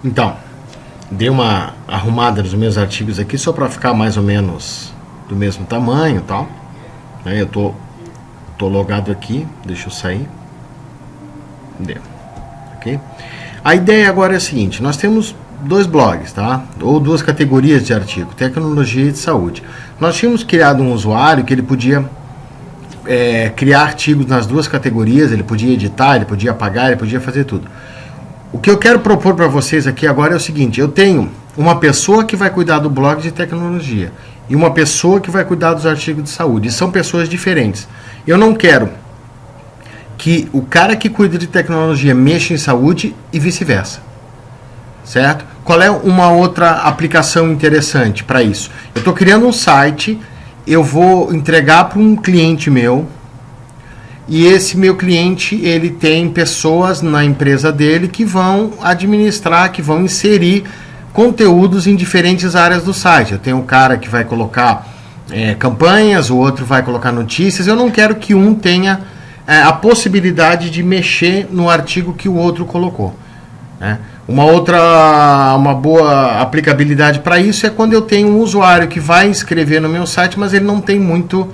Então, dei uma arrumada nos meus artigos aqui só para ficar mais ou menos do mesmo tamanho e tal. Eu tô logado aqui, deixa eu sair. Deu. Ok? A ideia agora é a seguinte: nós temos dois blogs, tá? Ou duas categorias de artigo, tecnologia e de saúde. Nós tínhamos criado um usuário que ele podia criar artigos nas duas categorias, ele podia editar, ele podia apagar, ele podia fazer tudo. O que eu quero propor para vocês aqui agora é o seguinte: eu tenho uma pessoa que vai cuidar do blog de tecnologia e uma pessoa que vai cuidar dos artigos de saúde. E são pessoas diferentes. Eu não quero que o cara que cuida de tecnologia mexa em saúde e vice-versa. Certo? Qual é uma outra aplicação interessante para isso? Eu estou criando um site, eu vou entregar para um cliente meu, e esse meu cliente, ele tem pessoas na empresa dele que vão administrar, que vão inserir conteúdos em diferentes áreas do site. Eu tenho um cara que vai colocar campanhas, o outro vai colocar notícias. Eu não quero que um tenha a possibilidade de mexer no artigo que o outro colocou, né? Uma boa aplicabilidade para isso é quando eu tenho um usuário que vai escrever no meu site, mas ele não tem muita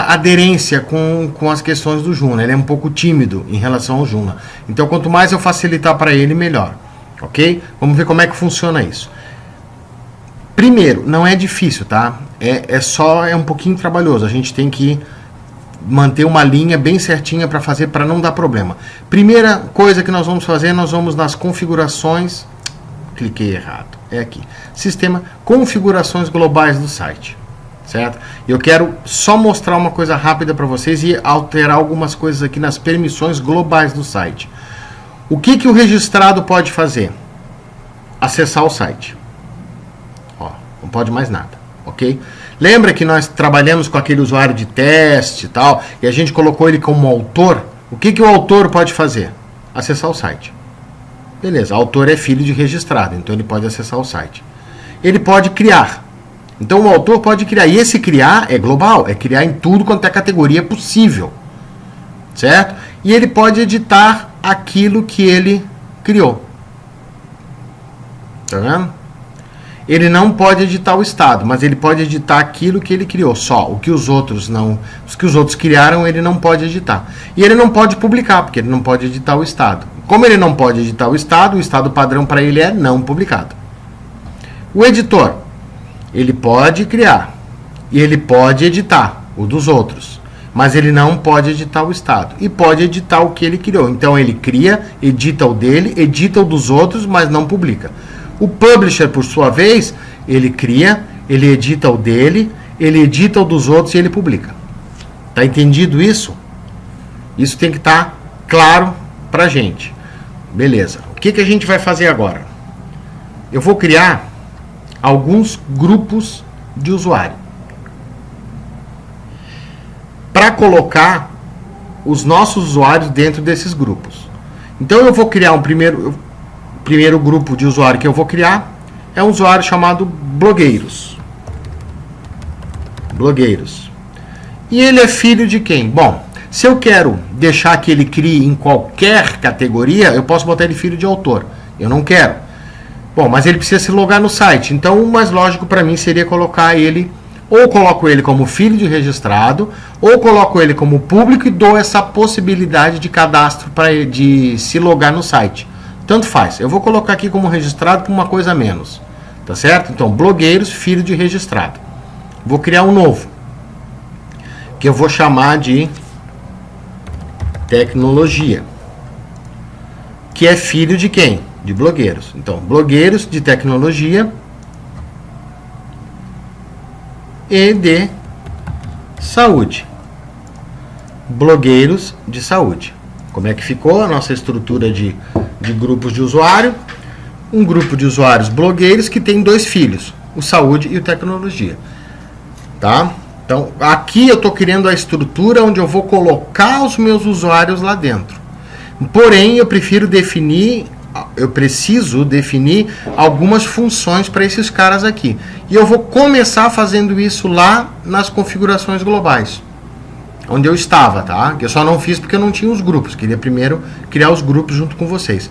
aderência com as questões do Joomla. Ele é um pouco tímido em relação ao Joomla. Então, quanto mais eu facilitar para ele, melhor. Ok? Vamos ver como é que funciona isso. Primeiro, não é difícil, tá? É um pouquinho trabalhoso. A gente tem que manter uma linha bem certinha para fazer, para não dar problema. Primeira coisa que nós vamos fazer, nós vamos nas configurações. Cliquei errado. É aqui. Sistema configurações globais do site. Certo? Eu quero só mostrar uma coisa rápida para vocês e alterar algumas coisas aqui nas permissões globais do site. O que o registrado pode fazer? Acessar o site. Ó, não pode mais nada, ok? Lembra que nós trabalhamos com aquele usuário de teste e tal, e a gente colocou ele como autor? O que o autor pode fazer? Acessar o site. Beleza, autor é filho de registrado, então ele pode acessar o site. Ele pode criar. Então o autor pode criar, e esse criar é global, é criar em tudo quanto é categoria possível, certo? E ele pode editar aquilo que ele criou. Tá vendo? Ele não pode editar o estado, mas ele pode editar aquilo que ele criou, só. O que os outros não, os que os outros criaram, ele não pode editar. E ele não pode publicar, porque ele não pode editar o estado. Como ele não pode editar o estado padrão para ele é não publicado. O editor, ele pode criar e ele pode editar o dos outros, mas ele não pode editar o estado e pode editar o que ele criou. Então ele cria, edita o dele, edita o dos outros, mas não publica. O publisher, por sua vez, ele cria, ele edita o dele, ele edita o dos outros e ele publica. Tá entendido isso? Isso tem que estar claro pra gente. Beleza. O que a gente vai fazer agora? Eu vou criar alguns grupos de usuário para colocar os nossos usuários dentro desses grupos. Então eu vou criar um primeiro grupo de usuário que eu vou criar é um usuário chamado blogueiros. Blogueiros. E ele é filho de quem? Bom, se eu quero deixar que ele crie em qualquer categoria, eu posso botar ele filho de autor. Eu não quero. Bom, mas ele precisa se logar no site. Então o mais lógico para mim seria colocar ele, ou coloco ele como filho de registrado, ou coloco ele como público e dou essa possibilidade de cadastro de se logar no site. Tanto faz. Eu vou colocar aqui como registrado por uma coisa a menos. Tá certo? Então, blogueiros, filho de registrado. Vou criar um novo, que eu vou chamar de tecnologia. Que é filho de quem? De blogueiros. Então, blogueiros de tecnologia e de saúde. Blogueiros de saúde. Como é que ficou a nossa estrutura de grupos de usuário? Um grupo de usuários blogueiros que tem dois filhos, o saúde e o tecnologia. Tá? Então, aqui eu estou criando a estrutura onde eu vou colocar os meus usuários lá dentro. Porém, eu preciso definir algumas funções para esses caras aqui. E eu vou começar fazendo isso lá nas configurações globais, onde eu estava, tá? Que eu só não fiz porque eu não tinha os grupos. Queria primeiro criar os grupos junto com vocês.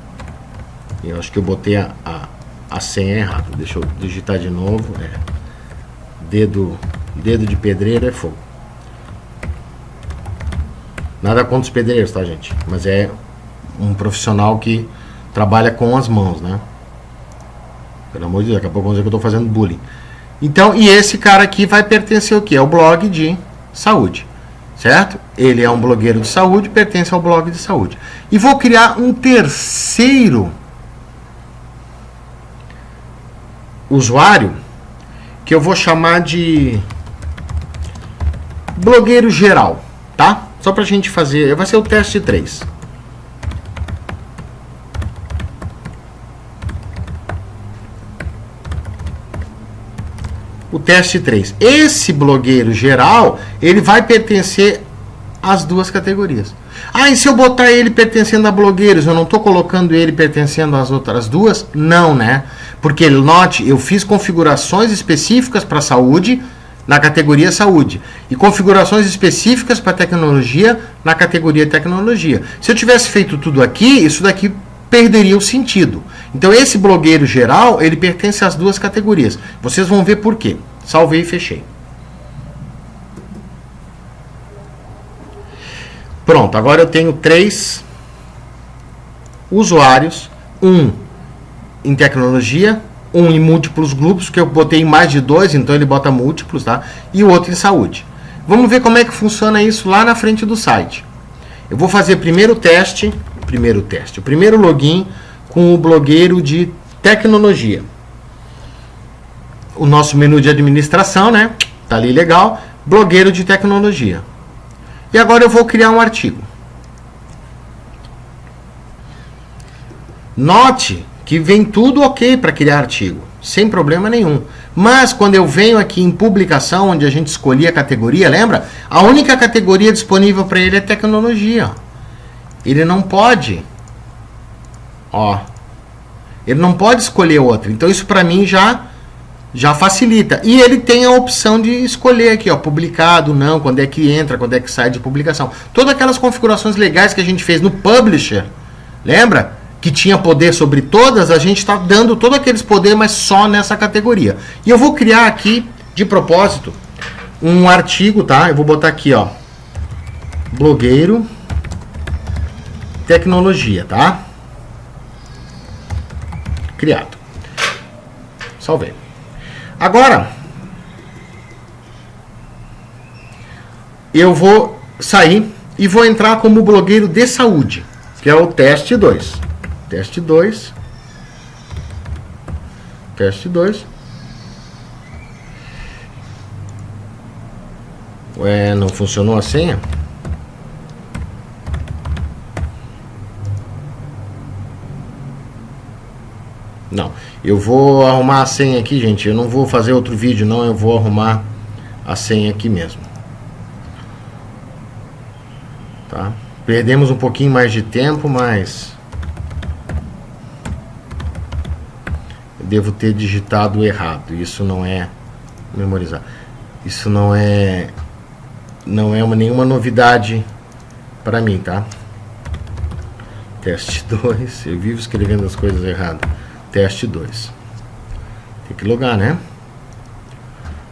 Eu acho que eu botei a senha errada. Deixa eu digitar de novo. Dedo de pedreiro é fogo. Nada contra os pedreiros, tá, gente? Mas é um profissional que trabalha com as mãos, né? Pelo amor de Deus, daqui a pouco vão dizer que eu tô fazendo bullying. Então, e esse cara aqui vai pertencer ao quê? Ao blog de saúde, certo? Ele é um blogueiro de saúde, pertence ao blog de saúde. E vou criar um terceiro usuário, que eu vou chamar de blogueiro geral, tá? Só pra gente fazer, vai ser o teste 3. O teste 3. Esse blogueiro geral, ele vai pertencer às duas categorias. Ah, e se eu botar ele pertencendo a blogueiros, eu não estou colocando ele pertencendo às outras duas? Não, né? Porque, note, eu fiz configurações específicas para saúde na categoria saúde e configurações específicas para tecnologia na categoria tecnologia. Se eu tivesse feito tudo aqui, isso daqui perderia o sentido. Então esse blogueiro geral, ele pertence às duas categorias. Vocês vão ver por quê. Salvei e fechei. Pronto, agora eu tenho 3 usuários, um em tecnologia, um em múltiplos grupos, que eu botei mais de 2, então ele bota múltiplos, tá? E o outro em saúde. Vamos ver como é que funciona isso lá na frente do site. Eu vou fazer o primeiro login com o blogueiro de tecnologia. O nosso menu de administração, né? Tá ali legal. Blogueiro de tecnologia. E agora eu vou criar um artigo. Note que vem tudo ok para criar artigo, sem problema nenhum. Mas quando eu venho aqui em publicação, onde a gente escolhia a categoria, lembra? A única categoria disponível para ele é tecnologia. Ele não pode, ele não pode escolher outra. Então isso para mim já facilita. E ele tem a opção de escolher aqui, publicado, não, quando é que entra, quando é que sai de publicação. Todas aquelas configurações legais que a gente fez no Publisher, lembra? Que tinha poder sobre todas, a gente está dando todos aqueles poderes, mas só nessa categoria. E eu vou criar aqui, de propósito, um artigo, tá? Eu vou botar aqui, blogueiro tecnologia, tá? Criado. Salvei. Agora, eu vou sair e vou entrar como blogueiro de saúde, que é o teste 2. Teste 2. Teste 2. Ué, não funcionou a senha? Não. Eu vou arrumar a senha aqui, gente. Eu não vou fazer outro vídeo, não. Eu vou arrumar a senha aqui mesmo. Tá? Perdemos um pouquinho mais de tempo, mas devo ter digitado errado. Isso não é memorizar. Isso não é nenhuma novidade para mim, tá? Teste 2. Eu vivo escrevendo as coisas erradas. Teste 2. Tem que logar, né?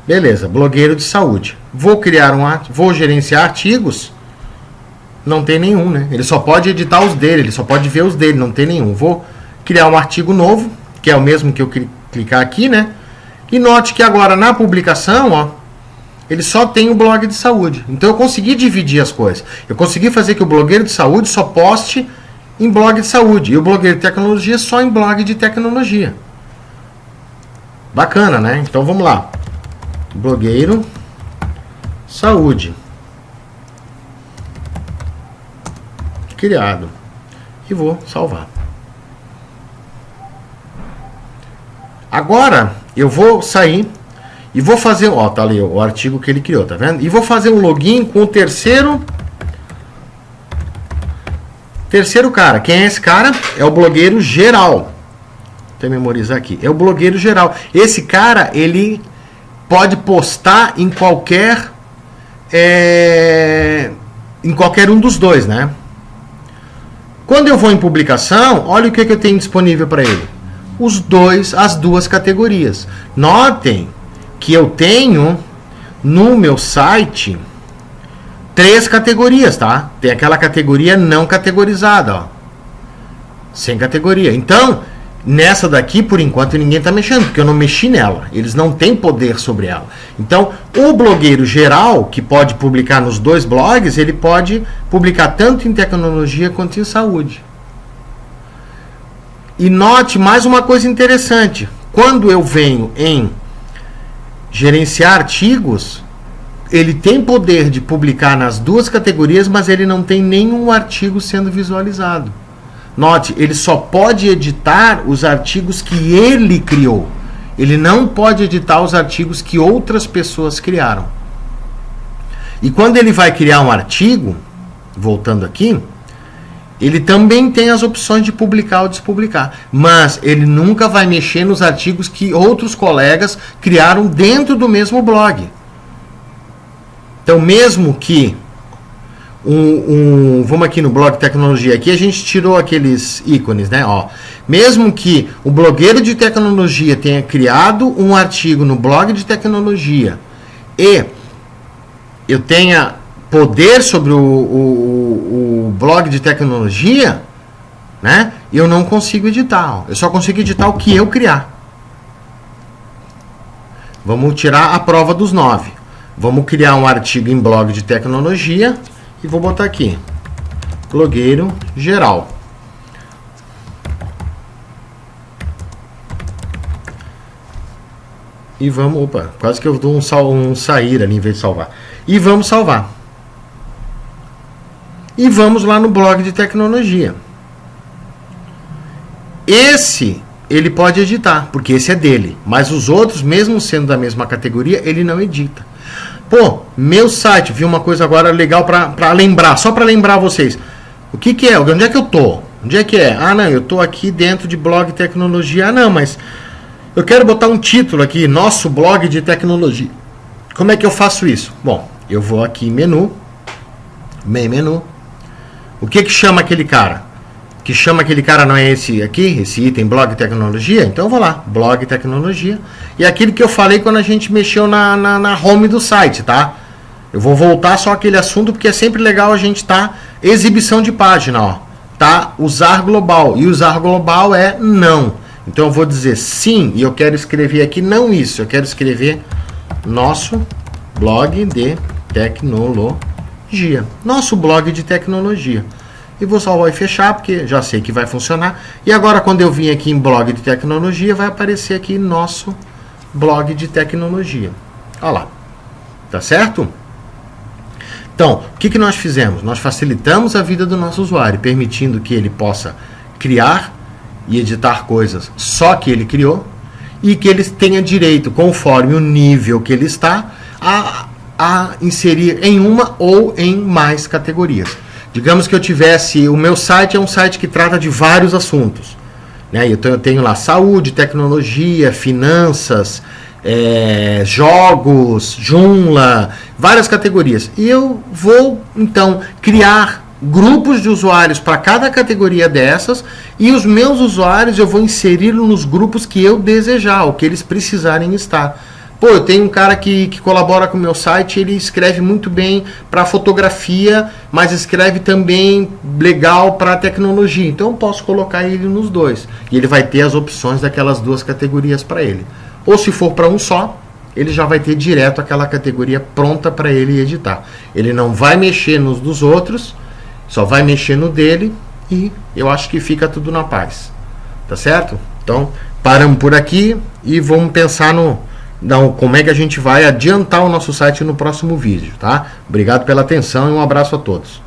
Beleza, blogueiro de saúde. Vou criar vou gerenciar artigos. Não tem nenhum, né? Ele só pode editar os dele, ele só pode ver os dele, não tem nenhum. Vou criar um artigo novo, que é o mesmo que eu clicar aqui, né? E note que agora na publicação, ele só tem o blog de saúde. Então eu consegui dividir as coisas. Eu consegui fazer que o blogueiro de saúde só poste em blog de saúde e o blogueiro de tecnologia só em blog de tecnologia. Bacana, né? Então vamos lá. Blogueiro saúde. Criado. E vou salvar. Agora eu vou sair e vou fazer, tá ali o artigo que ele criou, tá vendo? E vou fazer um login com o terceiro cara. Quem é esse cara? É o blogueiro geral. Deixa eu memorizar aqui. É o blogueiro geral. Esse cara, ele pode postar em qualquer um dos dois, né? Quando eu vou em publicação, olha o que eu tenho disponível para ele. As duas categorias. Notem que eu tenho no meu site 3 categorias, tá? Tem aquela categoria não categorizada, ó. Sem categoria. Então, nessa daqui, por enquanto, ninguém está mexendo, porque eu não mexi nela. Eles não têm poder sobre ela. Então, o blogueiro geral, que pode publicar nos 2 blogs, ele pode publicar tanto em tecnologia quanto em saúde. E note mais uma coisa interessante. Quando eu venho em gerenciar artigos, ele tem poder de publicar nas 2 categorias, mas ele não tem nenhum artigo sendo visualizado. Note, ele só pode editar os artigos que ele criou. Ele não pode editar os artigos que outras pessoas criaram. E quando ele vai criar um artigo, voltando aqui, ele também tem as opções de publicar ou despublicar. Mas ele nunca vai mexer nos artigos que outros colegas criaram dentro do mesmo blog. Então, mesmo que vamos aqui no blog tecnologia, aqui a gente tirou aqueles ícones, né? Ó, mesmo que o blogueiro de tecnologia tenha criado um artigo no blog de tecnologia e eu tenha poder sobre o blog de tecnologia, né? Eu não consigo editar, ó. Eu só consigo editar o que eu criar. Vamos tirar a prova dos 9. Vamos criar um artigo em blog de tecnologia e vou botar aqui, blogueiro geral. E vamos, opa, quase que eu dou um sair ali em vez de salvar. E vamos salvar. E vamos lá no blog de tecnologia. Esse ele pode editar, porque esse é dele. Mas os outros, mesmo sendo da mesma categoria, ele não edita. Pô, meu site, vi uma coisa agora legal para lembrar, só para lembrar vocês. O que é? Onde é que eu tô? Onde é que é? Ah, não, eu tô aqui dentro de blog tecnologia. Ah, não, mas eu quero botar um título aqui, nosso blog de tecnologia. Como é que eu faço isso? Bom, eu vou aqui em menu, main menu. O que chama aquele cara? O que chama aquele cara não é esse aqui, esse item blog tecnologia? Então eu vou lá, blog tecnologia. E aquilo que eu falei quando a gente mexeu na home do site, tá? Eu vou voltar só aquele assunto porque é sempre legal a gente exibição de página, ó. Tá? Usar global. E usar global é não. Então eu vou dizer sim e eu quero escrever aqui não isso. Eu quero escrever nosso blog de tecnologia. Nosso blog de tecnologia. E vou salvar e fechar, porque já sei que vai funcionar. E agora, quando eu vim aqui em blog de tecnologia, vai aparecer aqui nosso blog de tecnologia. Olha lá. Tá certo? Então, o que nós fizemos? Nós facilitamos a vida do nosso usuário, permitindo que ele possa criar e editar coisas só que ele criou, e que ele tenha direito, conforme o nível que ele está, a inserir em uma ou em mais categorias. Digamos que eu tivesse, o meu site é um site que trata de vários assuntos, né? Eu tenho lá saúde, tecnologia, finanças, jogos, Joomla, várias categorias. E eu vou, então, criar grupos de usuários para cada categoria dessas, e os meus usuários eu vou inseri-los nos grupos que eu desejar, o que eles precisarem estar. Pô, eu tenho um cara que colabora com o meu site, ele escreve muito bem para fotografia, mas escreve também legal para tecnologia. Então eu posso colocar ele nos dois. E ele vai ter as opções daquelas 2 categorias para ele. Ou se for para um só, ele já vai ter direto aquela categoria pronta para ele editar. Ele não vai mexer nos dos outros, só vai mexer no dele, e eu acho que fica tudo na paz. Tá certo? Então, paramos por aqui e vamos pensar como é que a gente vai adiantar o nosso site no próximo vídeo, tá? Obrigado pela atenção e um abraço a todos.